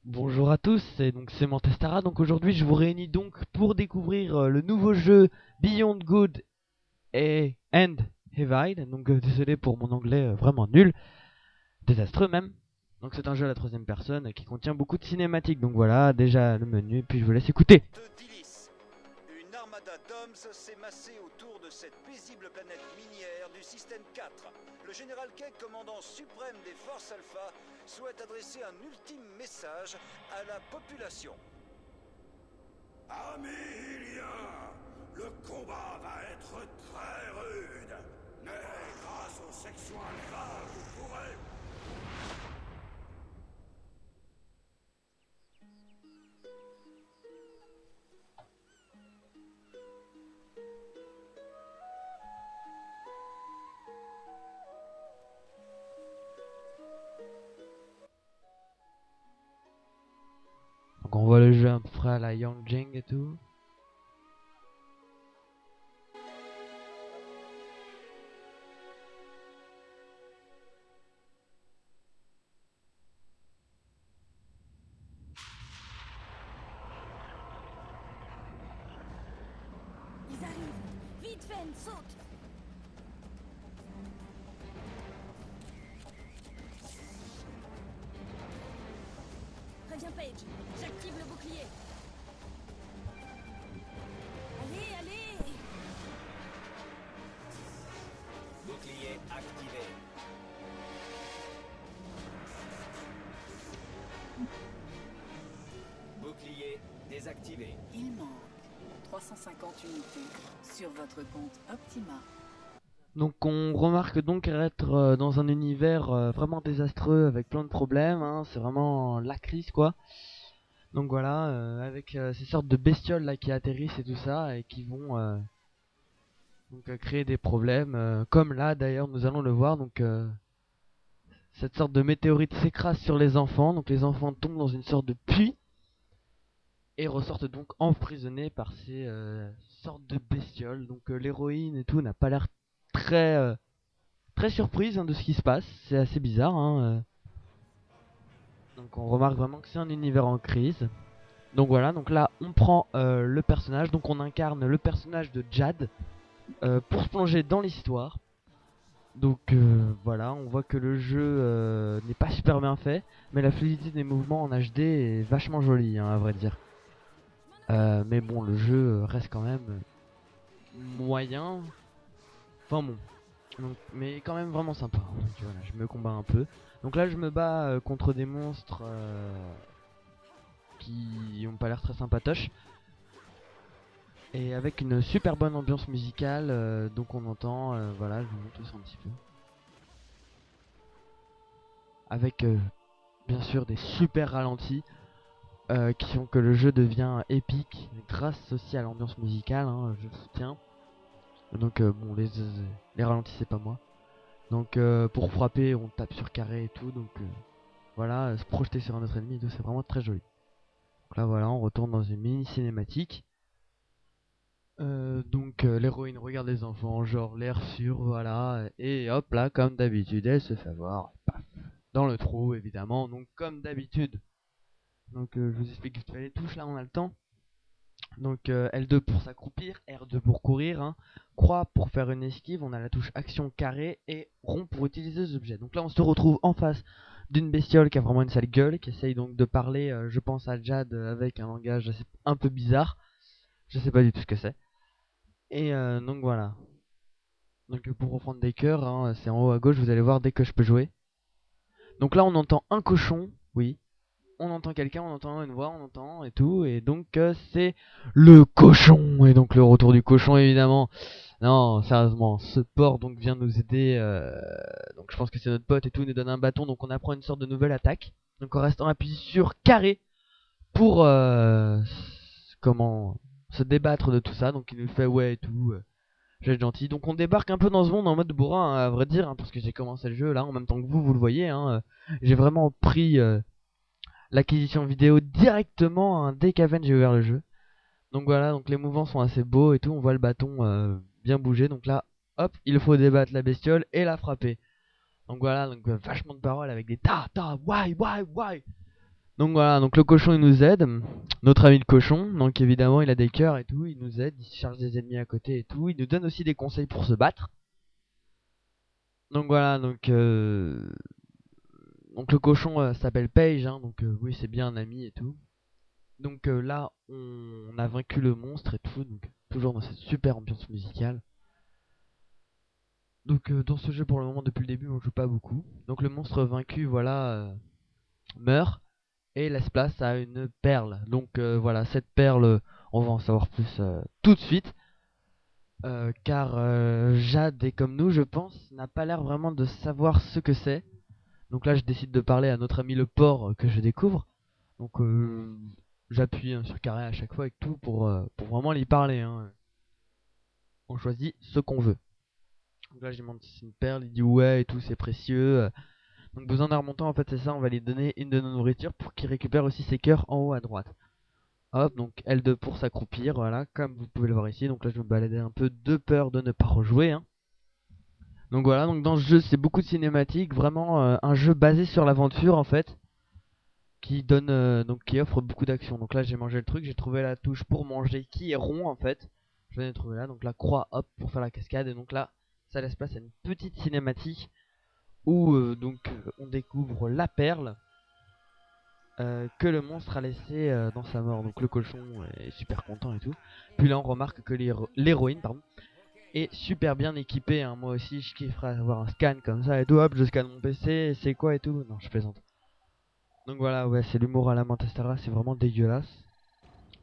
Bonjour à tous, et donc c'est Mantestara. Donc aujourd'hui je vous réunis donc pour découvrir le nouveau jeu Beyond Good et and Evil. Donc désolé pour mon anglais vraiment nul, désastreux même. Donc c'est un jeu à la troisième personne qui contient beaucoup de cinématiques. Donc voilà déjà le menu, et puis je vous laisse écouter. D'Illis. Une armada d'hommes s'est massée autour de cette paisible planète minière du système 4. Le général Keg, commandant suprême des forces Alpha, souhaite adresser un ultime message à la population. Amélia, le combat va être très rude, mais grâce aux sections Alpha, vous pourrez... Donc on voit le jeu à peu près à la Yang Jing et tout. Ils arrivent. Vite, Fen, saute. Préviens Paige. J'active le bouclier. Allez, allez. Bouclier activé. Bouclier désactivé. Il manque 350 unités sur votre compte Optima. Donc on remarque donc être dans un univers vraiment désastreux avec plein de problèmes, hein. C'est vraiment la crise quoi. Donc voilà, avec ces sortes de bestioles là qui atterrissent et tout ça et qui vont créer des problèmes, comme là d'ailleurs nous allons le voir. Donc cette sorte de météorite s'écrase sur les enfants, donc les enfants tombent dans une sorte de puits et ressortent donc emprisonnés par ces sortes de bestioles. Donc l'héroïne et tout n'a pas l'air très très surprise hein, de ce qui se passe, c'est assez bizarre. Hein. Donc on remarque vraiment que c'est un univers en crise. Donc voilà, donc là on prend le personnage, donc on incarne le personnage de Jad pour se plonger dans l'histoire. Donc voilà, on voit que le jeu n'est pas super bien fait, mais la fluidité des mouvements en HD est vachement jolie, hein, à vrai dire. Mais bon, le jeu reste quand même moyen. Enfin bon, donc, mais quand même vraiment sympa. Donc voilà, je me combats un peu. Donc là, je me bats contre des monstres qui ont pas l'air très sympatoches. Et avec une super bonne ambiance musicale, donc on entend, voilà, je vous montre ça un petit peu. Avec bien sûr des super ralentis qui font que le jeu devient épique grâce aussi à l'ambiance musicale, hein, je le soutiens. Donc bon, les ralentis c'est pas moi. Donc pour frapper, on tape sur carré et tout, donc voilà, se projeter sur un autre ennemi et tout, c'est vraiment très joli. Donc là voilà, on retourne dans une mini cinématique. Donc l'héroïne regarde les enfants, genre l'air sûr, voilà, et hop là, comme d'habitude, elle se fait avoir, paf, dans le trou évidemment, donc comme d'habitude. Donc je vous explique vite fait les touches, là on a le temps. Donc L2 pour s'accroupir, R2 pour courir, hein. Croix pour faire une esquive, on a la touche action carré et rond pour utiliser les objets. Donc là on se retrouve en face d'une bestiole qui a vraiment une sale gueule, qui essaye donc de parler, je pense à Jad avec un langage un peu bizarre. Je sais pas du tout ce que c'est. Et donc voilà. Donc pour reprendre des cœurs, hein, c'est en haut à gauche, vous allez voir dès que je peux jouer. Donc là on entend un cochon, oui. On entend quelqu'un, on entend une voix, on entend et tout. Et donc c'est le cochon. Et donc le retour du cochon évidemment. Non, sérieusement, ce porc donc vient nous aider. Donc je pense que c'est notre pote et tout, il nous donne un bâton. Donc on apprend une sorte de nouvelle attaque. Donc en restant appuyé sur carré pour comment se débattre de tout ça. Donc il nous fait ouais et tout. Je vais être gentil. Donc on débarque un peu dans ce monde en mode bourrin, hein, à vrai dire, hein, parce que j'ai commencé le jeu là en même temps que vous le voyez. Hein, j'ai vraiment pris l'acquisition vidéo directement hein, dès qu'à peine j'ai ouvert le jeu. Donc voilà, donc les mouvements sont assez beaux et tout. On voit le bâton bien bouger. Donc là, hop, il faut débattre la bestiole et la frapper. Donc voilà, donc vachement de paroles avec des ta ta why. Donc voilà, donc le cochon il nous aide, notre ami le cochon, donc évidemment il a des cœurs et tout, il nous aide, il charge des ennemis à côté et tout, il nous donne aussi des conseils pour se battre. Donc voilà, donc le cochon s'appelle Paige, hein, donc oui c'est bien un ami et tout. Donc là on a vaincu le monstre et tout, donc toujours dans cette super ambiance musicale. Donc dans ce jeu pour le moment depuis le début on joue pas beaucoup. Donc le monstre vaincu voilà meurt et laisse place à une perle. Donc voilà, cette perle, on va en savoir plus tout de suite. Car Jade est comme nous, je pense, n'a pas l'air vraiment de savoir ce que c'est. Donc là, je décide de parler à notre ami le porc que je découvre. Donc j'appuie sur carré à chaque fois avec tout pour vraiment lui parler. Hein. On choisit ce qu'on veut. Donc là, je lui demande si c'est une perle, il dit ouais et tout, c'est précieux. Donc besoin d'un remontant, en fait c'est ça, on va lui donner une de nos nourritures pour qu'il récupère aussi ses cœurs en haut à droite. Hop, donc L2 pour s'accroupir, voilà, comme vous pouvez le voir ici. Donc là je vais me balader un peu de peur de ne pas rejouer. Hein. Donc voilà, donc dans ce jeu c'est beaucoup de cinématiques, vraiment un jeu basé sur l'aventure en fait, qui donne donc qui offre beaucoup d'action. Donc là j'ai mangé le truc, j'ai trouvé la touche pour manger qui est rond en fait. Je viens de trouver là, donc la croix hop pour faire la cascade et donc là ça laisse place à une petite cinématique où on découvre la perle que le monstre a laissé dans sa mort. Donc le cochon est super content et tout. Puis là on remarque que l'héroïne est super bien équipée. Hein. Moi aussi je kifferais avoir un scan comme ça et tout. Hop, je scanne mon PC, c'est quoi et tout. Non, je plaisante. Donc voilà, ouais, c'est l'humour à la Manchestera, c'est vraiment dégueulasse.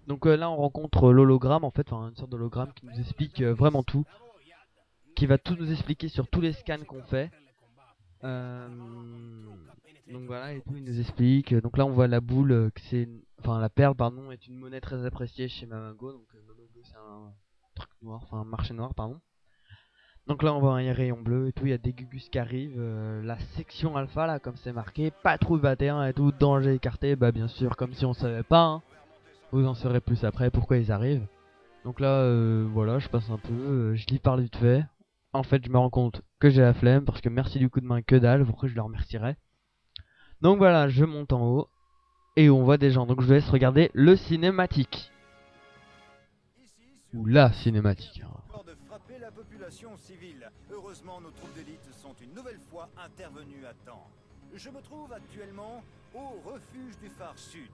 Donc là on rencontre l'hologramme en fait, enfin une sorte d'hologramme qui nous explique vraiment tout. Qui va tout nous expliquer sur tous les scans qu'on fait. Donc voilà, et tout, il nous explique. Donc là, on voit la boule, enfin la perle, pardon, est une monnaie très appréciée chez Mamago. Donc Mamago, c'est un truc noir, enfin un marché noir, pardon. Donc là, on voit un rayon bleu et tout. Il y a des gugus qui arrivent. La section alpha, là, comme c'est marqué, patrouille 21 et tout, danger écarté. Bah bien sûr, comme si on savait pas. Hein. Vous en saurez plus après pourquoi ils arrivent. Donc là, voilà, je passe un peu, je lis par vite fait. En fait, je me rends compte que j'ai la flemme parce que merci du coup de main que dalle, pourquoi je le remercierais. Donc voilà, je monte en haut et on voit des gens. Donc je vous laisse regarder le cinématique. Ou la cinématique. De frapper la population civile. Heureusement, nos troupes d'élite sont une nouvelle fois intervenues à temps. Je me trouve actuellement au refuge du phare sud.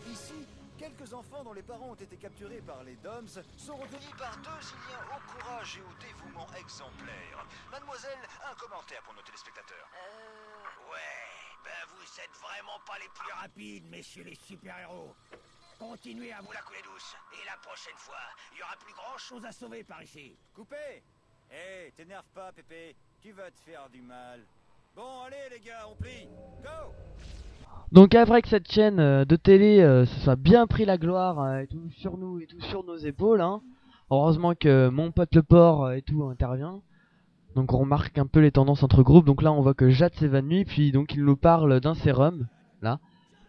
Ici, quelques enfants dont les parents ont été capturés par les Doms sont retenus par deux Iliens au courage et au dévouement exemplaire. Mademoiselle, un commentaire pour nos téléspectateurs. Ouais, ben vous êtes vraiment pas les plus rapides, messieurs les super-héros. Continuez à vous la couler douce. Et la prochaine fois, il y aura plus grand chose à sauver par ici. Coupé. Hé, t'énerve pas, Pépé. Tu vas te faire du mal. Bon, allez les gars, on plie. Go. Donc après que cette chaîne de télé se soit bien pris la gloire et tout sur nous et tout sur nos épaules, hein, heureusement que mon pote le porc et tout intervient. Donc on remarque un peu les tendances entre groupes. Donc là on voit que Jade s'évanouit, puis donc il nous parle d'un sérum, là.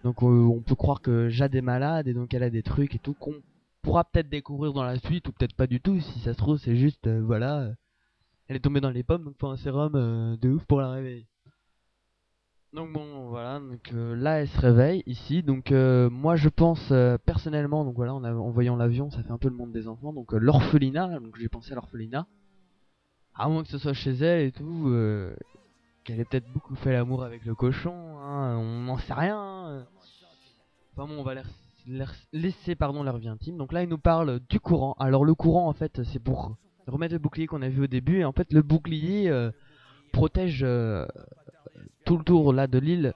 Donc on peut croire que Jade est malade et donc elle a des trucs et tout qu'on pourra peut-être découvrir dans la suite ou peut-être pas du tout. Si ça se trouve c'est juste, voilà, elle est tombée dans les pommes donc faut un sérum de ouf pour la réveiller. Donc bon voilà, donc là elle se réveille ici. Donc moi je pense personnellement, donc voilà, en voyant l'avion ça fait un peu le monde des enfants. Donc l'orphelinat, donc j'ai pensé à l'orphelinat. À moins que ce soit chez elle et tout, qu'elle ait peut-être beaucoup fait l'amour avec le cochon, hein, on n'en sait rien. Hein. Enfin bon, on va laisser leur vie intime. Donc là, il nous parle du courant. Alors le courant, en fait, c'est pour remettre le bouclier qu'on a vu au début. Et en fait, le bouclier protège tout le tour là de l'île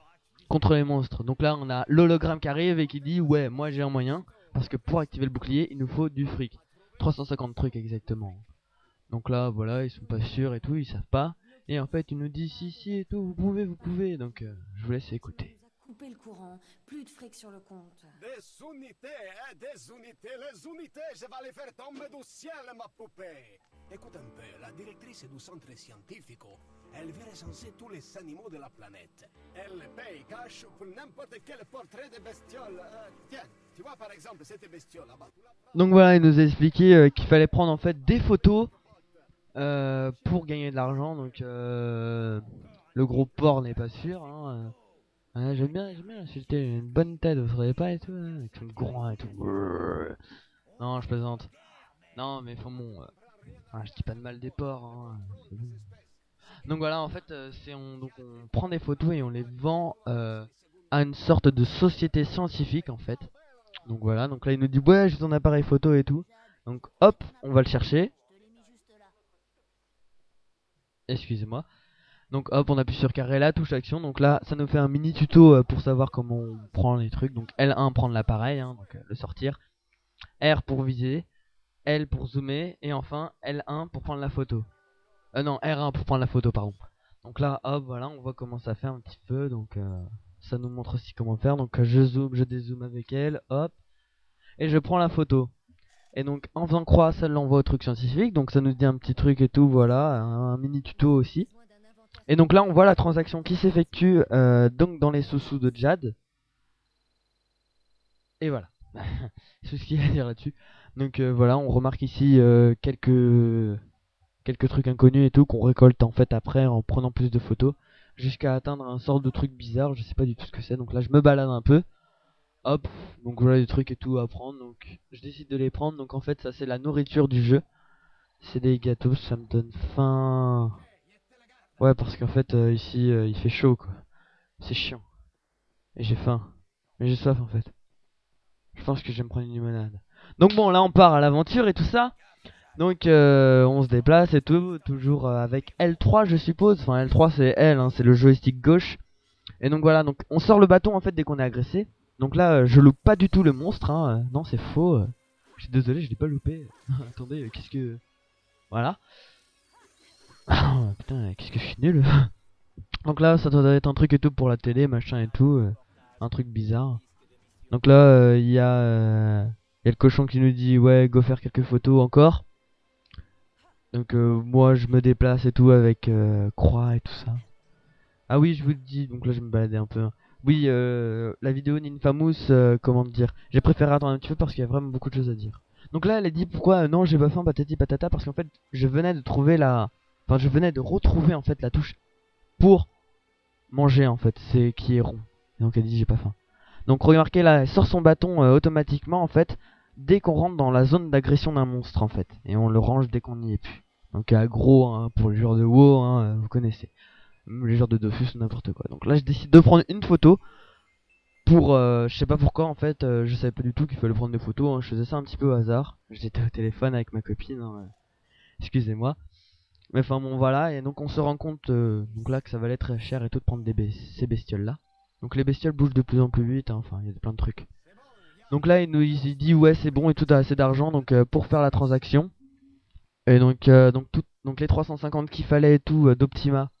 contre les monstres. Donc là, on a l'hologramme qui arrive et qui dit ouais, moi j'ai un moyen. Parce que pour activer le bouclier, il nous faut du fric. 350 trucs exactement. Donc là, voilà, ils sont pas sûrs et tout, ils savent pas. Et en fait, ils nous disent si et tout, vous pouvez. Donc, je vous laisse écouter. Couper le courant, plus de fric sur le compte. Des unités, hein, des unités. Les unités, je vais les faire tomber du ciel, ma poupée. Écoute un peu, la directrice du centre scientifique, elle veut recenser tous les animaux de la planète. Elle paye cash pour n'importe quel portrait de bestiole. Tiens, tu vois par exemple cette bestiole là-bas. Donc voilà, il nous a expliqué qu'il fallait prendre en fait des photos pour gagner de l'argent. Donc le gros porc n'est pas sûr. Hein, Ouais, j'aime bien l'insulter, j'ai une bonne tête, vous savez pas et tout, hein, avec son groin et tout. Non, je plaisante. Non, mais enfin bon, je dis pas de mal des porcs, hein, c'est bon. Donc voilà, en fait, donc on prend des photos et on les vend à une sorte de société scientifique en fait. Donc voilà, donc là il nous dit ouais j'ai ton appareil photo et tout. Donc hop, on va le chercher. Excusez-moi. Donc hop, on appuie sur carré là, touche action. Donc là, ça nous fait un mini tuto pour savoir comment on prend les trucs. Donc L1 prendre l'appareil, hein, donc le sortir. R pour viser, L pour zoomer et enfin L1 pour prendre la photo. Non, R1 pour prendre la photo, pardon. Donc là, hop, voilà, on voit comment ça fait un petit peu. Donc ça nous montre aussi comment faire. Donc je zoome, je dézoome avec elle, hop, et je prends la photo. Et donc en faisant croix, ça l'envoie au truc scientifique. Donc ça nous dit un petit truc et tout, voilà, un mini tuto aussi. Et donc là, on voit la transaction qui s'effectue donc dans les sous-sous de Jad. Et voilà. C'est ce qu'il y a à dire là-dessus. Donc voilà, on remarque ici quelques trucs inconnus et tout qu'on récolte en fait après en prenant plus de photos jusqu'à atteindre un sort de truc bizarre, je sais pas du tout ce que c'est. Donc là, je me balade un peu. Hop, donc voilà des trucs et tout à prendre. Donc je décide de les prendre. Donc en fait, ça c'est la nourriture du jeu. C'est des gâteaux, ça me donne faim. Ouais, parce qu'en fait ici il fait chaud quoi. C'est chiant. Et j'ai faim. Mais j'ai soif en fait. Je pense que je vais me prendre une limonade. Donc bon, là on part à l'aventure et tout ça. Donc on se déplace et tout, toujours avec L3 je suppose. Enfin L3 c'est L, hein, c'est le joystick gauche. Et donc voilà, donc on sort le bâton en fait dès qu'on est agressé. Donc là je loupe pas du tout le monstre, hein. Non c'est faux. Je suis désolé, je l'ai pas loupé. Attendez, qu'est-ce que... Voilà. Ah, putain, qu'est-ce que je suis nul. Donc là ça doit être un truc et tout pour la télé, machin et tout. Un truc bizarre. Donc là y a le cochon qui nous dit ouais go faire quelques photos encore. Donc moi je me déplace et tout avec croix et tout ça. Ah oui je vous le dis, donc là je vais me balader un peu, hein. Oui la vidéo Ninfamous, comment dire, j'ai préféré attendre un petit peu parce qu'il y a vraiment beaucoup de choses à dire. Donc là elle a dit pourquoi non j'ai pas faim patati patata, parce qu'en fait je venais de trouver la... Enfin je venais de retrouver en fait la touche pour manger en fait, c'est qui est rond. Et donc elle dit j'ai pas faim. Donc remarquez là, elle sort son bâton automatiquement en fait dès qu'on rentre dans la zone d'agression d'un monstre en fait. Et on le range dès qu'on n'y est plus. Donc aggro hein, pour les joueurs de WoW, hein, vous connaissez. Même les joueurs de Dofus ou n'importe quoi. Donc là je décide de prendre une photo pour... je sais pas pourquoi en fait, je savais pas du tout qu'il fallait prendre des photos. Hein, je faisais ça un petit peu au hasard. J'étais au téléphone avec ma copine, hein, excusez-moi. Mais enfin bon voilà, et donc on se rend compte donc là que ça valait très cher et tout de prendre ces bestioles là. Donc les bestioles bougent de plus en plus vite, hein, enfin il y a plein de trucs. Donc là il dit ouais c'est bon et tout, a assez d'argent donc pour faire la transaction. Et donc les 350 qu'il fallait et tout d'Optima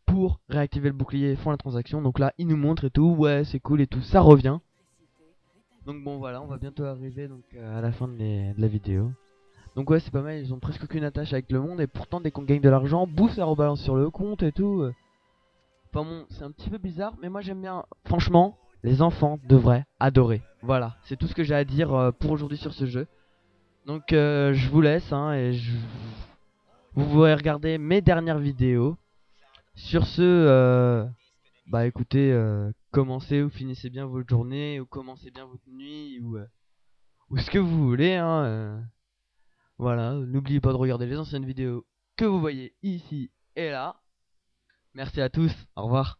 pour réactiver le bouclier font la transaction. Donc là il nous montre et tout, ouais c'est cool et tout, ça revient. Donc bon voilà, on va bientôt arriver donc à la fin de la vidéo. Donc ouais c'est pas mal, ils ont presque aucune attache avec le monde et pourtant dès qu'on gagne de l'argent, bouf ça rebalance sur le compte et tout. Enfin bon, c'est un petit peu bizarre, mais moi j'aime bien. Franchement, les enfants devraient adorer. Voilà, c'est tout ce que j'ai à dire pour aujourd'hui sur ce jeu. Donc je vous laisse, hein, et vous pourrez regarder mes dernières vidéos. Sur ce, bah écoutez, commencez ou finissez bien votre journée, ou commencez bien votre nuit, ou ce que vous voulez, hein. Voilà, n'oubliez pas de regarder les anciennes vidéos que vous voyez ici et là. Merci à tous, au revoir.